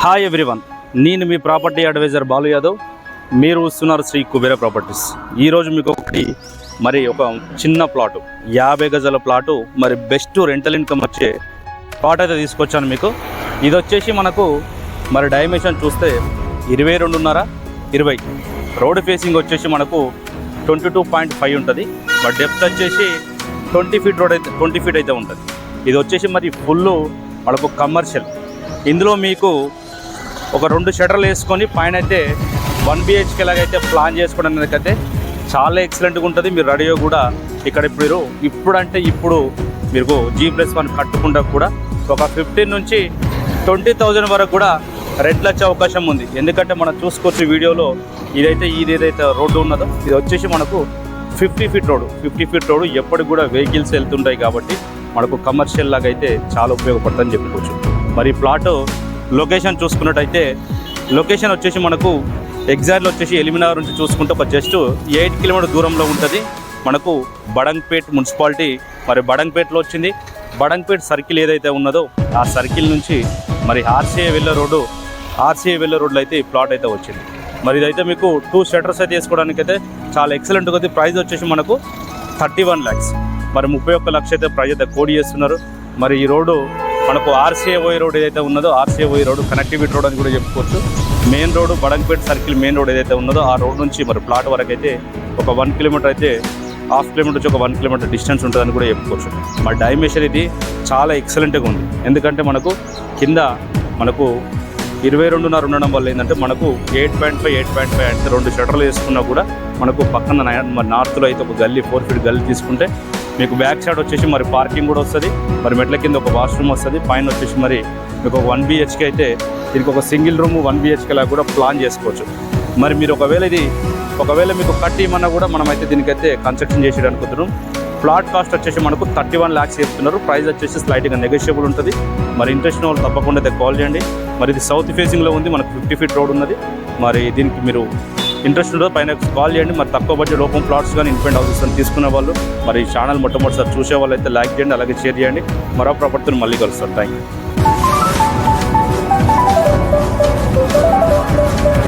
Hi everyone, నేను మీ property advisor Balu Yadav. మీరు చూస్తున్నారు శ్రీ కుబేర ప్రాపర్టీస్. ఈరోజు మీకు ఒక చిన్న ప్లాటు, 50 గజాల ప్లాటు, మరి బెస్ట్ రెంటల్ ఇన్కమ్ వచ్చే ప్లాట్ అయితే తీసుకొచ్చాను మీకు. ఇది వచ్చేసి మనకు మరి డైమెన్షన్ చూస్తే 22.5 20. రోడ్ ఫేసింగ్ వచ్చేసి మనకు 22.5 ఉంటుంది. మరి డెప్త్ వచ్చేసి 20 ఫీట్ రోడ్ అయితే 20 ఫీట్ అయితే ఉంటుంది. ఇది వచ్చేసి మరి ఫుల్ మనకు కమర్షియల్. ఇందులో మీకు ఒక 2 షటర్లు వేసుకొని పైన అయితే 1 BHK లాగైతే ప్లాన్ చేసుకోవడానికి అయితే చాలా ఎక్సలెంట్గా ఉంటుంది. మీరు రెడీగా కూడా ఇక్కడ ఇప్పుడు మీరు G+1 కట్టుకుంటా కూడా ఒక 15 నుంచి 20,000 వరకు కూడా రెంట్లు వచ్చే అవకాశం ఉంది. ఎందుకంటే మనం చూసుకోవచ్చు వీడియోలో ఇదేదైతే రోడ్డు ఉన్నదో ఇది వచ్చేసి మనకు 50 ఫీట్ రోడ్డు ఎప్పటికి కూడా వెహికల్స్ వెళ్తుంటాయి. కాబట్టి మనకు కమర్షియల్ లాగా అయితే చాలా ఉపయోగపడుతుందని చెప్పుకోవచ్చు. మరి ప్లాట్ లొకేషన్ చూసుకున్నట్టయితే లొకేషన్ వచ్చేసి మనకు ఎగ్జాక్ట్లో వచ్చేసి ఎలిమినగర్ నుంచి చూసుకుంటే ఒక జస్ట్ 8 కిలోమీటర్ దూరంలో ఉంటుంది. మనకు బడంగ్పేట్ మున్సిపాలిటీ, మరి బడంగ్పేట్లో వచ్చింది. బడంగ్పేట్ సర్కిల్ ఏదైతే ఉన్నదో ఆ సర్కిల్ నుంచి మరి ఆర్సీఐ వెళ్ళే రోడ్లో అయితే ఈ ప్లాట్ అయితే వచ్చింది. మరి ఇదైతే మీకు 2 షటర్స్ అయితే వేసుకోవడానికి అయితే చాలా ఎక్సలెంట్గా ఉంది. ప్రైస్ వచ్చేసి మనకు 31 lakhs, మరి 31 లక్ష అయితే ప్రైస్ అయితే కోడ్ చేస్తున్నారు. మరి ఈ రోడ్డు మనకు RCA రోడ్ ఏదైతే ఉన్నదో RCA రోడ్ కనెక్టివిటీ రోడ్ అని కూడా చెప్పుకోవచ్చు. Main road Badangpet circle main road ఏదైతే ఉన్నదో ఆ రోడ్ నుంచి మరి ప్లాట్ వరకు అయితే ఒక 1 కిలోమీటర్ అయితే ½ కిలోమీటర్ నుంచి ఒక 1 కిలోమీటర్ డిస్టెన్స్ ఉంటుందని కూడా చెప్పుకోవచ్చు. మరి డైమెన్షన్ ఇది చాలా ఎక్సలెంట్గా ఉంది. ఎందుకంటే మనకు కింద మనకు 22.5 ఉండడం వల్ల ఏంటంటే మనకు 8.5 అంటే 2 షటర్లు వేసుకున్నా కూడా మనకు పక్కన మరి నార్త్లో అయితే ఒక గల్లీ 4 ఫీట్ గల్లీ తీసుకుంటే మీకు బ్యాక్ సైడ్ వచ్చేసి మరి పార్కింగ్ కూడా వస్తుంది. మరి మెట్ల కింద ఒక వాష్రూమ్ వస్తుంది. పైన వచ్చేసి మరి మీకు 1 BHK అయితే దీనికి ఒక సింగిల్ రూమ్ 1 BHK లాగా కూడా ప్లాన్ చేసుకోవచ్చు. మరి మీరు ఒకవేళ మీకు కట్టిమన్నా కూడా మనమైతే దీనికైతే కన్స్ట్రక్షన్ చేసేది అనుకుంటున్నాం. ప్లాట్ కాస్ట్ వచ్చేసి మనకు 31 lakhs చెప్తున్నారు. ప్రైస్ వచ్చేసి స్లైట్గా నెగోషియబుల్ ఉంటుంది. మరి ఇంట్రెస్ట్ ఉన్న వాళ్ళు తప్పకుండా అయితే కాల్ చేయండి. మరి ఇది సౌత్ ఫేసింగ్లో ఉంది, మనకు 50 ఫీట్ రోడ్ ఉన్నది. మరి దీనికి మీరు ఇంట్రెస్ట్ ఉండదు పైన కాల్ చేయండి. మరి తక్కువ బడ్జెట్ ఓపెన్ ప్లాట్స్ కానీ ఇన్వెంట్ హౌసెస్ అని తీసుకునే వాళ్ళు మరి ఈ ఛానల్ మొట్టమొదటిసారి చూసే వాళ్ళు అయితే లైక్ చేయండి, అలాగే షేర్ చేయండి. మరో ప్రాపర్టీని మళ్ళీ కలుస్తారు. Thank you.